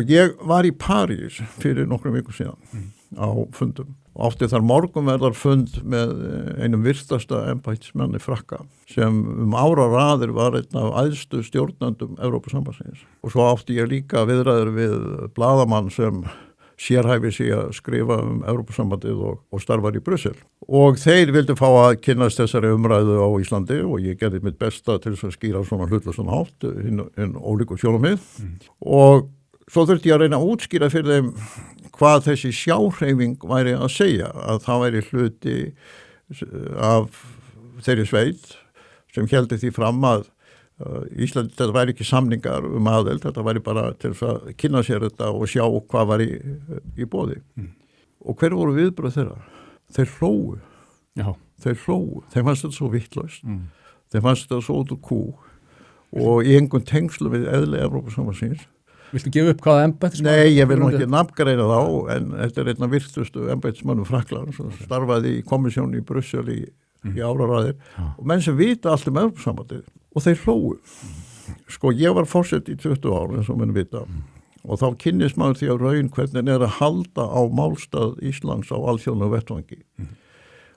Og ég var í París fyrir nokkrum vikum síðan á fundum og átti þar morgunverðar fund með einum virtasta embættismanni Frakka sem áraraðir var einn af æðstu stjórnendum Evrópusambandsins. Og svo átti ég líka viðræður við blaðamann sem sérhæfi sig að skrifa Evrópusambandið og starfar í Brussel. Og þeir vildu fá að kynnast þessari umræðu á Íslandi og ég gerði mitt besta til þess að skýra svona hlutlausan hátt hinn ólíku sjónarmið. Og svo þurfti ég að reyna að útskýra fyrir þeim hvað þessi sjáhreyfing væri að segja, að það væri hluti af þeirri sveit sem héldi því fram að Ísland, þetta væri ekki samningar aðild, þetta væri bara til þess að kynna sér þetta og sjá hvað var í boði. Og hver voru viðbrögð þeirra? Þeir hlógu. Já. Þeir hlógu. Þeim fannst þetta svo vittlaust. Þeim fannst þetta svo út úr kú og í engum tengslu við eðli Evrópusambandsins. Viltu gefa upp hvaða embættismann? Nei, ég vil nú ekki nafngreina þá, en þetta einn af virtustu embættismannum Frakklands sem starfaði í komissjónu í Brussel í áraraðir og menn sem vita allt Evrópusambandið og þeir hlógu. Sko, ég var forseti í 20 ár, eins og menn vita, og þá kynnist maður því að raun hvernig að halda á málstað Íslands á alþjóðlegum vettvangi.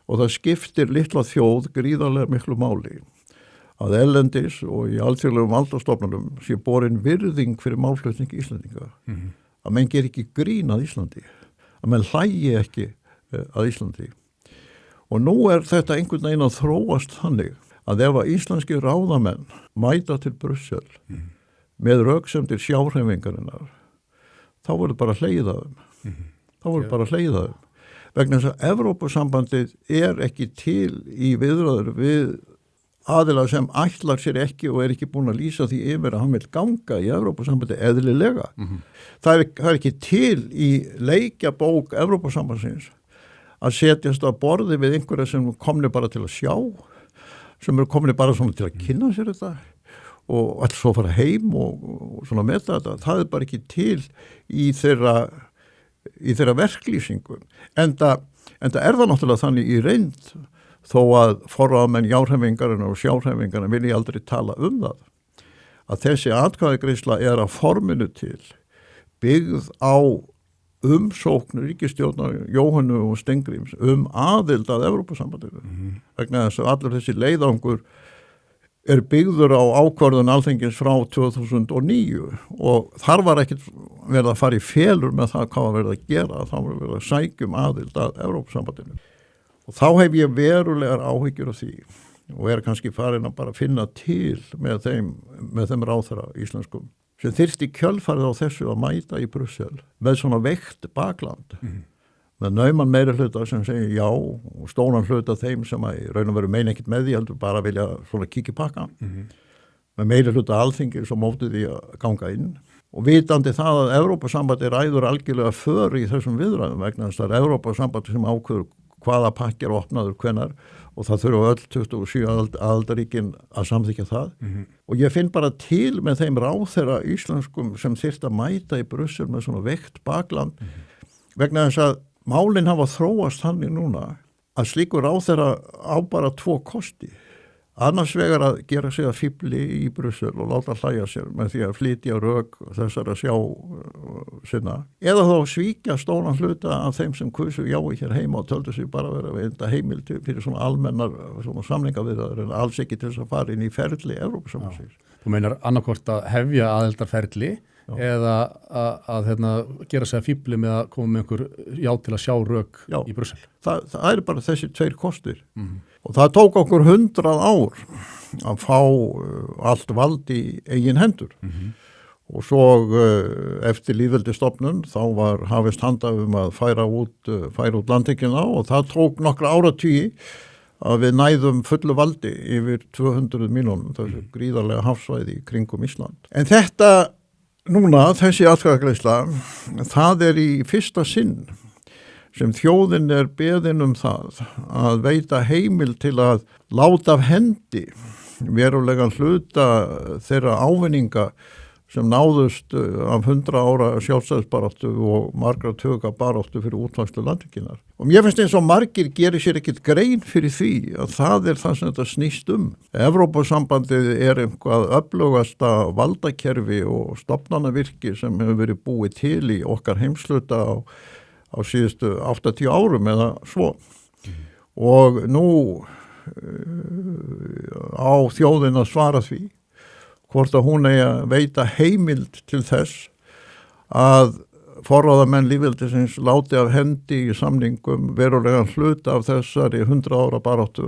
Og það skiptir litla þjóð gríðarlega miklu máli að erlendis og í alþjóðlegum valdastofnunum sé borin virðing fyrir málflutningi Íslendinga. Að menn ger ekki grín að Íslandi, að menn hlægi ekki að Íslandi. Og nú þetta einhvern veginn að þróast þannig að ef að íslenski ráðamenn mæta til Brussel með röksemdir sjáhreyfingarinnar, þá verður bara hlegið að þeim. Þá verður bara hlegið að þeim. Vegna þess að Evrópusambandið ekki til í viðræður við aðila sem ætlar sér ekki og ekki búin að lýsa því yfir að hann vil ganga í Evrópusambandi eðlilega. Það er ekki til í leikjabók Evrópusambandsins að setjast að borði við einhverja sem komni bara til að sjá, sem komni bara svona til að kynna sér þetta og alls svo fara heim og svona meta þetta. Það er bara ekki til í þeirra verklýsingu. Enda það náttúrulega þannig í reynd þó að forráðamenn járhæfingarinn og sjárhæfingarinn vilji aldrei tala það. Að þessi atkvæðagreiðsla að forminu til byggð á umsókn ríkisstjórnar Jóhönnu og Stengrims aðild að Evrópusambandinu. Vegna þess að allur þessi leiðangur byggður á ákvörðun Alþingis frá 2009 og þar var ekkert verið að fara í felur með það hvað var verið að gera, þá var verið að sækjum aðild að Evrópusambandinu. Og þá hef ég verulegar áhyggjur af því og kannski farin að bara finna til með þeim ráðherra íslenskum sem þyrfti kjölfarið á þessu að mæta í Brussel með svona veikt bakland með nauman meiri hluta sem segir já og stóran hluta þeim sem að raun og veru meina ekkert með því heldur bara vilja svona kíkja í pakkan með meiri hluta alþingi sem móti því að ganga inn og vitandi það að Evrópusambandi ræður algjörlega för í þessum viðræðum vegna þess að Evrópusambandi sem ákveður hvaða pakki opnaður hvenar og það þurfa öll 27 aðildarríkin að samþykja það. Og ég finn bara til með þeim ráðherra íslenskum sem þyrfti að mæta í Brussel með svona veikt bakland vegna þess að málin hafa þróast þannig núna að slíkur ráðherra á bara 2 kosti. Annars vegar að gera sig að fífli í Brussel og láta hlæja sér með því að flytja rök þessar að sjá sinna. Eða þá svíkja stóran hluta af þeim sem kusu jái hér heima og töldu sig bara vera veita heimild fyrir svona almennar svona samningaviðræður en alls ekki til þess að fara inn í ferli Evrópusambandsins. Þú meinar annarkvort að hefja aðildarferli eða að gera sig að fífli með að koma með einhver já til að sjá rök í Brussel. Það bara þessi 2 kostir. Og það tók okkur 100 ár að fá allt vald í eigin hendur. Og svo eftir lýðveldisstofnun þá var hafist handa að færa út landhelgina og það tók nokkra áratugi að við næðum fullu valdi yfir 200 milljónum, þessu gríðarlega hafsvæði í kringum Ísland. En þetta núna, þessi atkvæðagreiðsla, það í fyrsta sinn sem þjóðin beðin það að veita heimil til að láta af hendi verulegan hluta þeirra ávinninga sem náðust af 100 ára sjálfstæðisbaráttu og margra tuga baráttu fyrir útvarslu landhelginnar. Og mér finnst eins og margir gerir sér ekkert grein fyrir því að það er það sem þetta snýst Evrópusambandið er einhvað öflugasta valdakerfi og stofnanavirki sem hefur verið búið til í okkar heimsluta á síðustu 80 árum eða svo. Og nú á þjóðin að svara því hvort að hún eigi að veita heimild til þess að forráðamenn lýðveldisins láti af hendi í samningum verulegan hluta af þessari 100 ára baráttu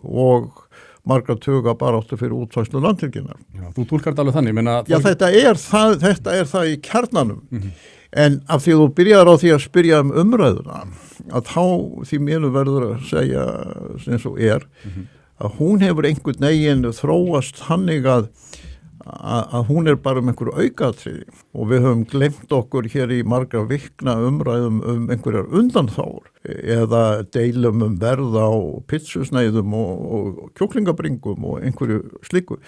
og margra tuga baráttu fyrir útvarslu landhelginnar. Já, þú túlkar þetta alveg þannig. Já, þetta er það í kjarnanum. En af því þú byrjar á því að spyrja umræðuna, að þá því mér verður að segja eins og að hún hefur einhvern veginn þróast hannig að hún bara einhver aukatriði og við höfum glemt okkur hér í margra vikna umræðum einhverjar undanþágur eða deilum verð á pitsusneiðum og kjúklingabringum og einhverju slíku.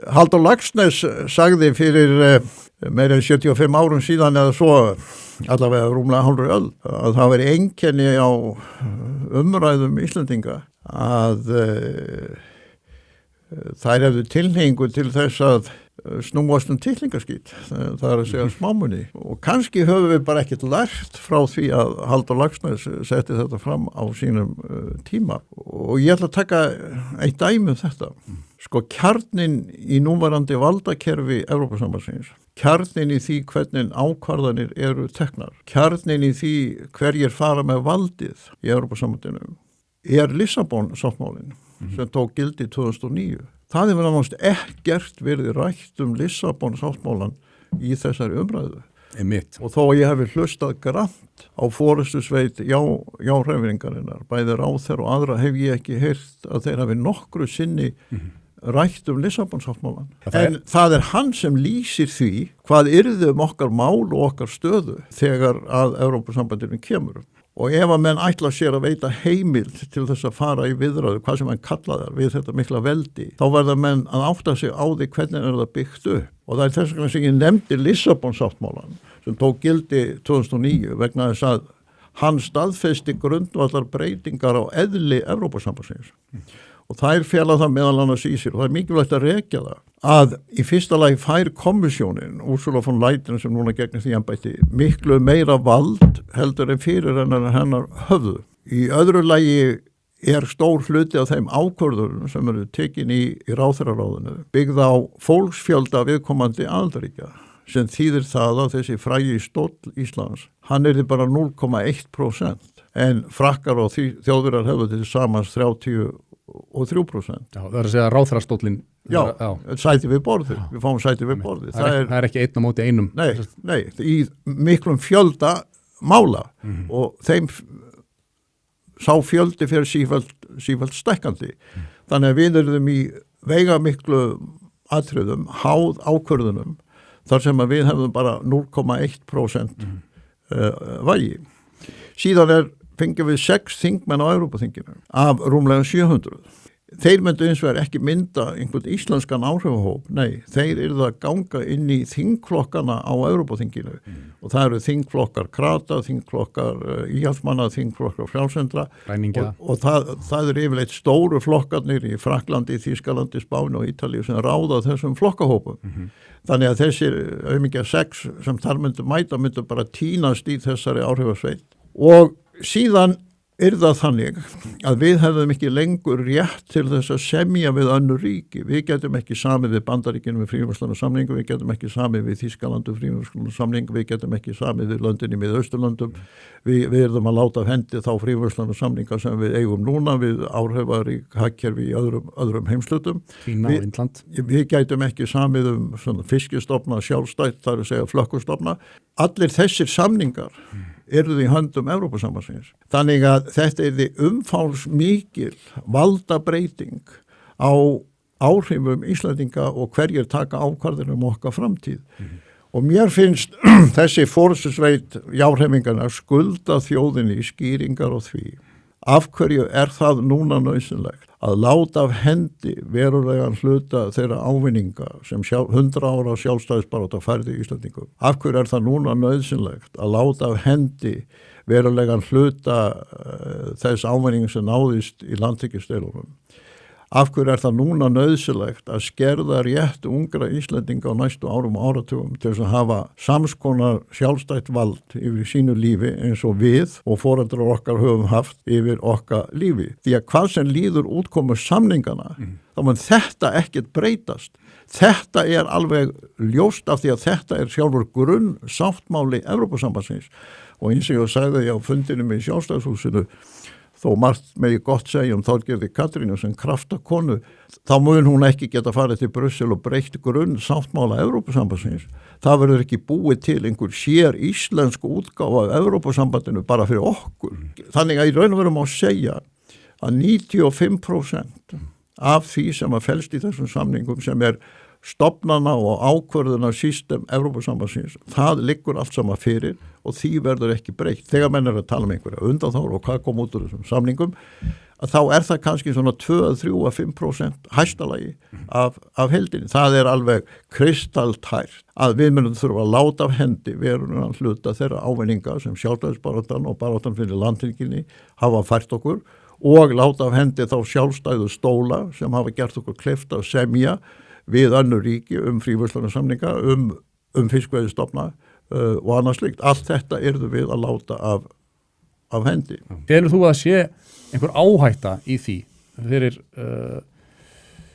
Halldór Laxness sagði fyrir meira en 75 árum síðan eða svo, allavega rúmlega hálfri öld, að það veri einkenni á umræðum Íslendinga að þær hefðu tilhneigingu til þess að snúast titlingaskít, það er að segja smámuni. Og kannski höfum við bara ekkert lært frá því að Halldór Laxness setti þetta fram á sínum tíma. Og ég ætla að taka eitt dæmi þetta. Sko kjarnin í núverandi valdakerfi Evrópusambandsins, kjarnin í því hvernig ákvarðanir eru teknar, kjarnin í því hverjir fara með valdið í Evrópusambandinu Lissabon-sáttmálinn sem tók gildi 2009. Það hefur náttúrulega ekkert verið rætt Lissabon-sáttmálan í þessari umræðu. Og þó að ég hefði hlustað grannt á forystusveit já-hreyfingarinnar, bæði ráðherra og aðra, hef ég ekki heyrt að þeir hafi nokkru sinni rætt Lissabon-sáttmálan. En það er hann sem lýsir því hvað yrði okkar mál og okkar stöðu þegar að Evrópusambandinu kemur. Og ef að menn ætla sér að veita heimild til þess að fara í viðræðu, hvað sem hann kallaði við þetta mikla veldi, þá verða menn að átta sig á því hvernig er það byggt upp. Og það er þess vegna sem ég nefndi Lissabon-sáttmálan sem tók gildi 2009 vegna þess að hann staðfesti grundvallar breytingar á eðli Evrópusambandsins. Og þær fela það meðal annars í sér og það er mikilvægt að rekja það að í fyrsta lagi fær kommissjónin Ursula von Leyen sem núna gegnir því embætti miklu meira vald heldur en fyrir hennar höfðu. Í öðru lagi stór hluti af þeim ákvörðunum sem eru tekin í ráðherraráðinu byggð á fólksfjölda viðkomandi aðildarríkja sem þýðir það að þessi frægi stóll Íslands, hann yrði bara 0,1% en frakkar og þjóðverjar hefðu til samans 33%. Já, það er að segja ráðherrastóllinn. Já, sæti við borðið. Við fáum sæti við borðið. Það er ekki einn á móti einum. Nei, í miklum fjölda mála og þeim sá fjöldi fyrir sífellt stækkandi. Þannig að við erum í veigamiklu atriðum, háð ákvörðunum, þar sem að við hefðum bara 0,1% vægi. Síðan fengjum við 6 þingmenn á Evrópuþinginu af rúmlega 700. Þeir myndu eins og ekki mynda einhvern íslenskan áhrifahóp, nei, þeir eru að ganga inn í þingflokkana á Evrópuþinginu og það eru þingflokkar krata, þingflokkar íhaldsmanna, þingflokkar frjálsendra og það eru yfirleitt stóru flokkarnir í Frakklandi, Þýskalandi, Spáni og Ítalíu sem ráða þessum flokkahópum. Þannig að þessir auðvitað 6 sem þar myndu bara tínast í þessari áhrifasveit og síðan það þannig að við hefðum ekki lengur rétt til þess að semja við önnur ríki. Við getum ekki samið við Bandaríkinu við fríverslunarsamningu, við getum ekki samið við Þýskalandu fríverslunarsamningu, við getum ekki samið við löndin í Miðausturlöndum. Við erum að láta af hendi þá fríverslunarsamninga sem við eigum núna við áhrifarík hagkerfi í öðrum heimslutum. Kína og Indland. Við getum ekki samið fiskistofna sjálfstætt, það er að segja flökkustofna. Allir þessir samningar eru því höndum Evrópusambandsins. Þannig að þetta því umfálsmikil valdabreiting á áhrifum Íslendinga og hverjir taka ákvarðanir okkar framtíð. Og mér finnst þessi forystusveit já-hreyfingarnar skulda þjóðinni skýringar á því. Af hverju það núna nauðsynlegt að láta af hendi verulegan hluta þeirra ávinninga sem 100 ára sjálfstæðisbarátta færði í Íslandingum. Af hverju það núna nauðsynlegt að láta af hendi verulegan hluta þess ávinning sem náðist í landhelgisdeilunum? Af hverju það núna nauðsynlegt að skerða rétt ungra Íslendinga á næstu árum og áratugum til þess að hafa samskonar sjálfstætt vald yfir sínu lífi eins og við og foreldrar okkar höfum haft yfir okkar lífi. Því að hvað sem líður útkomu samningana, þá mun þetta ekkert breytast. Þetta alveg ljóst af því að þetta sjálfur grunn sáttmáli Evrópusambandsins og eins og ég sagði á fundinum í Sjálfstæðishúsinu, þó margt megi gott segja Þorgerði Katrínu sem kraftakonu, þá mun hún ekki geta farið til Brussel og breytt grunn sáttmála Evrópusambandsins. Það verður ekki búið til einhver sér íslensku útgáfa af Evrópusambandinu bara fyrir okkur. Þannig að í raun og veru má segja að 95% af því sem felst í þessum samningum sem stofnana og ákvörðuna system Evrópusambandsins, það liggur allt saman fyrir og því verður ekki breytt. Þegar menn að tala einhverja undanþágur og hvað kom út úr þessum samningum, að þá það kannski svona 2-3-5% hæstalagi af heildinni. Það alveg kristaltært að við munum þurfa að láta af hendi verulegan hluta þeirra ávinninga sem sjálfstæðisbaráttan og baráttan fyrir landhelginni hafa fært okkur og láta af hendi þá sjálfstæðu stóla sem hafa gert okkur kleift að semja við önnur ríki fríverslunarsamninga, fiskveiðistofna og annað slíkt. Allt þetta yrðu við að láta af hendi. Telur þú að sé einhver áhætta í því fyrir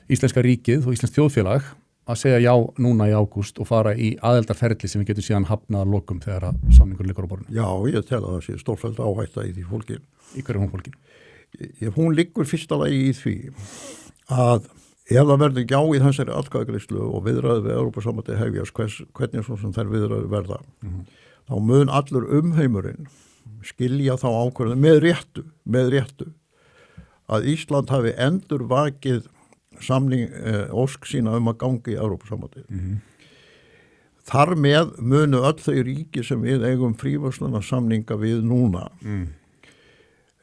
íslenska ríkið og íslensk þjóðfélag að segja já núna í ágúst og fara í aðeldarferli sem við getum síðan hafnað að lokum þegar að samningur liggur á borðinu? Já, ég tel að það sé stórfelld áhætta í því fólki. Í hverju hún fólki? Hún liggur fyrsta lagi í því að ef það verður já í þessari atkvæðagreiðslu og viðræður við Evrópusambandið hefjast, hvernig svo sem þær viðræður verða, þá mun allur umheimurinn skilja þá ákvörðun með réttu að Ísland hafi endur vakið samning ósk sína að gangi í Evrópusambandið. Þar með munu öll þau ríki sem við eigum fríverslunarsamninga við núna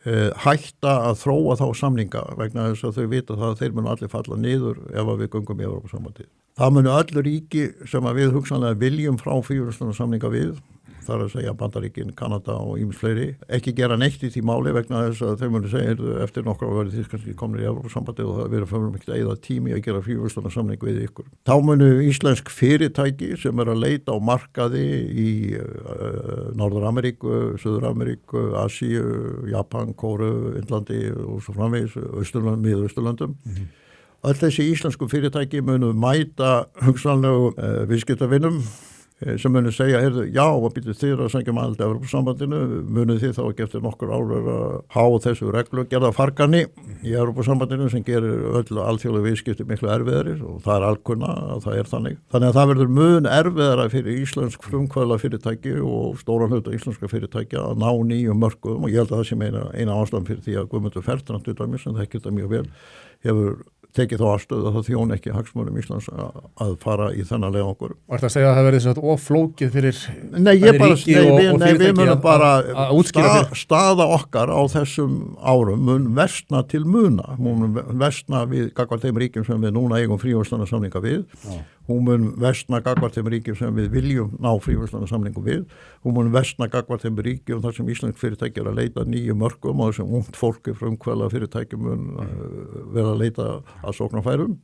hætta að þróa þá samninga vegna þess að þau vita það að þeir munu allir falla niður ef við göngum í Evrópusambandið. Það munu öll ríki sem við hugsanlega viljum frá fríverslunarsamninga við, þar að segja Bandaríkin, Kanada og ýmis fleiri, ekki gera neitt í því máli vegna þess að þau munu segja eftir nokkra verið þið kannski komnir í Evrópusambandið og það verður ekki að eyða tími að gera fríverslunarsamning við ykkur. Þá munu íslensk fyrirtæki sem að leita á markaði í Norður-Ameríku, Suður-Ameríku, Asíu, Japan, Kóru, Indlandi og svo framvegis, Miðausturlöndum. Öll þessi íslensku fyrirtæki munu mæta hugsanlegu viðskiptavinum sem munu segja, já, og býtu þið að sækja aðild að Evrópusambandinu, munu þið þá ekki eftir nokkur ára að hafa þessu reglu gerða fargani í Evrópusambandinu sem gerir öllu alþjóðlegu viðskipti miklu erfiðari og það alkunna að það þannig. Þannig að það verður mun erfiðara fyrir íslensk frumkvöðla fyrirtæki og stóran hluta íslenska fyrirtækja að ná nýjum mörkuðum og ég held að það sé eina ástæðan fyrir því að Guðmundur Fertram til dæmis, sem þekkir þetta mjög vel, hefur tekið þá afstöðu að það þjón ekki hagsmunum Íslands að fara í þennan leiðangur. Og það segja að það verði svona oflókið fyrir ríki og fyrirtæki við munum bara staða okkar á þessum árum mun versna til muna. Hún mun versna við gagnvart þeim ríkjum sem við núna eigum fríverslunarsamninga við. Hún mun versna gagnvart þeim ríkjum sem við viljum ná fríverslunarsamningu við. Hún mun versna gagnvart þeim ríkjum þar sem íslensk fyrirtæki að leita nýju mörkum og þessum ungt fólki frumkvöðla fyrirtæki mun vera að leita að sóknarfærum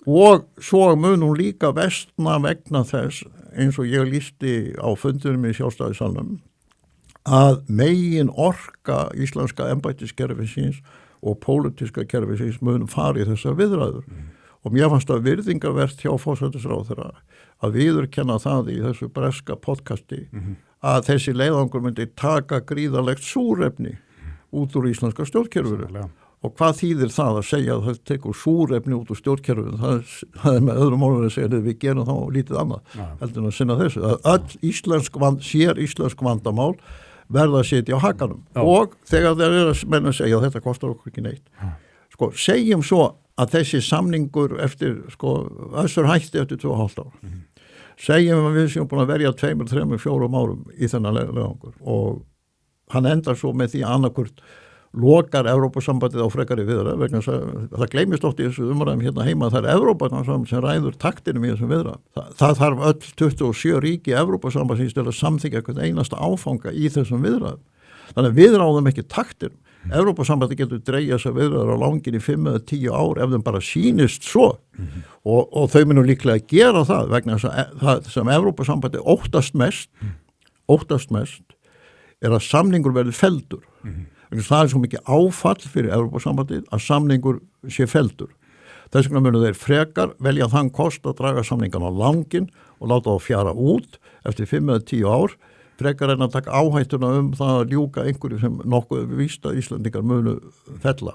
og svo mun hún líka versna vegna þess eins og ég lýsti á fundunum í Sjálfstæðissalnum að megin orka íslenska embættiskerfisins og pólitíska kerfisins mun fara í þessar viðræður og mér fannst það virðingarvert hjá forsætisráðherra að viðurkenna það í þessu breska podcasti að þessi leiðangur myndi taka gríðarlegt súrefni út úr íslenska stjórnkerfinu. Og hvað þýðir það að segja að það tekur súrefni út úr stjórnkerfinu? Það með öðrum orðum að segja að við gerum þá lítið annað heldur en að sinna þessu. Að öll íslensk vandamál verða að setja á hakanum. Og þegar þeir eru að menna að segja að þetta kostar okkur ekki neitt. Sko, segjum svo að þessi samningur eftir, össur hætti eftir 2,5 ár. Segjum að við séum búin að verja 2, 3, 4 árum í þennan leiðangur og hann endar svo með því annarkvort lokar Evrópusambandið á frekari viðræður vegna þess að það gleymist oft í þessu umræðum hérna heima að það Evrópa sem ræður taktinum í þessum viðræðum. Það þarf öll 27 ríki Evrópusambandsins til að samþykkja einhvern einasta áfanga í þessum viðræðum. Þannig að við ráðum ekki taktinum. Evrópusambandið getur dreigja þessar viðræður á langinn í 5 eða 10 ár ef þeim bara sýnist svo og þau munum líklega gera það vegna þess að það sem Evrópusambandið óttast mest er að samningur verði felldur. Það svo mikið áfall fyrir Evrópusambandið að samningur sé felldur. Þess vegna munum þeir frekar velja þann kost að draga samningan á langinn og láta þá fjara út eftir 5 eða 10 ár, frekar en að taka áhættuna það að ljúka einhverju sem nokkuð víst að Íslendingar munu fella.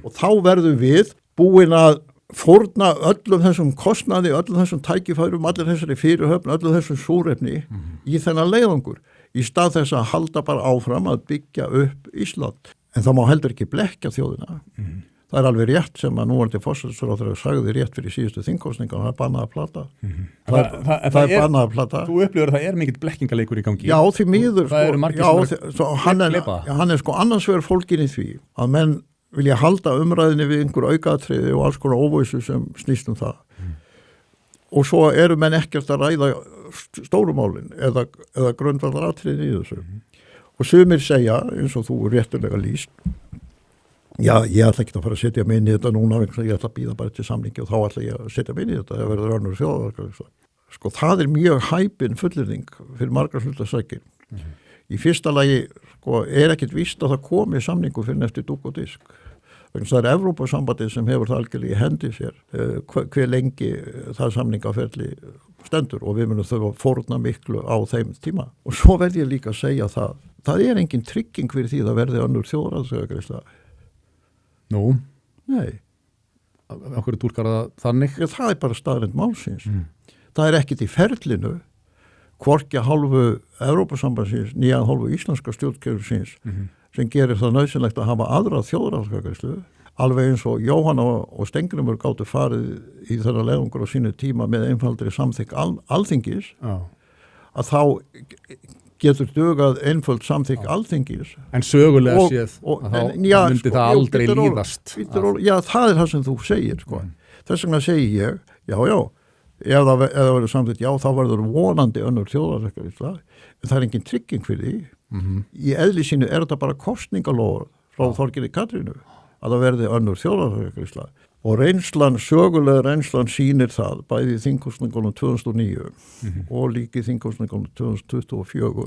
Og þá verðum við búin að fórna öllum þessum kostnaði, öllum þessum tækifærum, allir þessari fyrirhöfn, öllum þessum súrefni í þennan leiðangur. Í stað þess að halda bara áfram að byggja upp Ísland. En það má heldur ekki blekkja þjóðina. Það er alveg rétt sem að núverandi forsætisráðherra sagði rétt fyrir síðustu þingkosningar, það er bannað að plata. Það er bannað að plata. Þú upplifir að það er mikill blekkingaleikur í gangi. Já, því miður. Það eru margir hann er sko annars vegar fólkin í því að menn vilja halda umræðinni við einhver aukatriði og alls konar óvissu sem snýst það. Og svo eru menn ekkert að ræða stórumálin eða grundvallaratriðin í þessu. Og sumir segja, eins og þú réttulega lýst, já, ég ætla ekki að fara að setja mig inn í þetta núna, ég ætla að býða bara til samningi og þá ætla ég að setja mig inn í þetta, það verður önnur þjóðarverkar. Sko, það er mjög hæpin fullyrðing fyrir margar hlutasækir. Í fyrsta lagi, sko, er ekkit víst að það komi samningu fyrir eftir dúk og disk. Það er Evrópusambandið sem hefur það algjörlega í hendi sér hver lengi það samningaferli stendur og við munum þurfa að fórna miklu á þeim tíma. Og svo verð ég líka að segja það er engin trygging fyrir því að verði önnur þjóðaratkvæðagreiðsla. Nú? Nei. Af hverju túlkar það þannig? Já, það er bara staðreynd málsins. Það er ekkit í ferlinu, hvorki hálfu Evrópusambandsins, nýja hálfu íslenska stjórnkerfisins sem gerir það nauðsynlegt að hafa aðra þjóðaratkvæðagreiðslu, alveg eins og Jóhanna og Steingrímur gátu farið í þeirra leiðangur á sínu tíma með einfaldri samþykk alþingis, að þá getur dugað einföld samþykk alþingis. En sögulega séð að þá myndi það aldrei líðast. Já, það er það sem þú segir. Sko. Þess vegna segi ég, ef það verður samþykkt, þá verður vonandi önnur þjóðaratkvæðagreiðsla, en það er engin trygging fyrir því. Í eðli sínu er þetta bara kosningalofur frá Þorgeiri Katrínu að það verði önnur þjóðaratkvæðagreiðsla og sögulega reynslan sýnir það bæði í þingkosningunum 2009 og líka í þingkosningunum 2024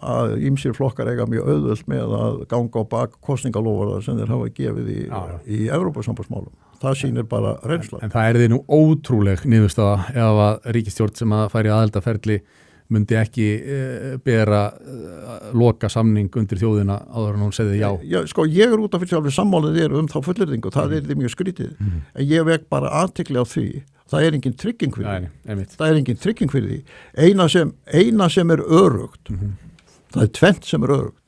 að ýmsir flokkar eiga mjög auðvelt með að ganga á bak kosningalofur sem þeir hafa gefið í Evrópusambandsmálum. Það sýnir bara reynslan. En það er því nú ótrúleg niðurstaða ef að ríkisstjórn sem að færi aðildarferli myndi ekki bera loka samning undir þjóðina áður en hún segði já. Sko, ég er út af fyrir alveg sammálið þá fullyrðingu, það er því mjög skrítið. En ég vek bara athygli á því, það er engin trygging fyrir því. Það er engin trygging fyrir því. Eina sem er örugt, það er tvennt sem er örugt.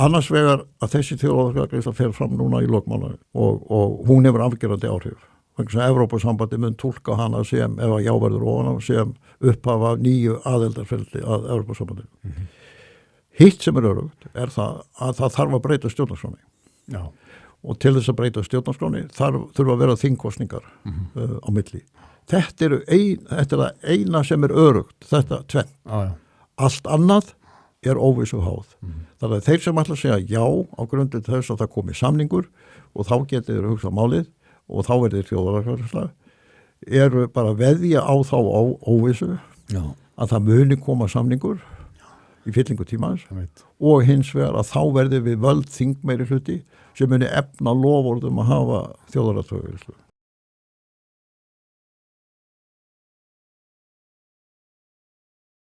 Annars vegar að þessi þjóðaratkvæðagreiðsla fer fram núna í lokmánuði og hún hefur afgerandi áhrif. Evrópusambandi mun túlka hana sem, ef að verður ofan sem upphafa nýju aðildarferli að Evrópusambandinu. Hitt sem er örugt er það að það þarf að breyta stjórnarskránni. Og til þess að breyta stjórnarskránni þurfa að vera þingkosningar á milli. Þetta er það eina sem er örugt, þetta tvenn. Allt annað er óvissu háð. Þannig að þeir sem ætla að segja já á grundið þess að það komi samningur og þá getur þeir hugsað málið og þá verður þjóðaratkvæðagreiðsla eru bara veðja á þá óvissu að það muni koma samningur í fyllingu tímans og hins vegar að þá verður við völd þingmeiri hluti sem muni efna loforðum að hafa þjóðaratkvæðagreiðslu.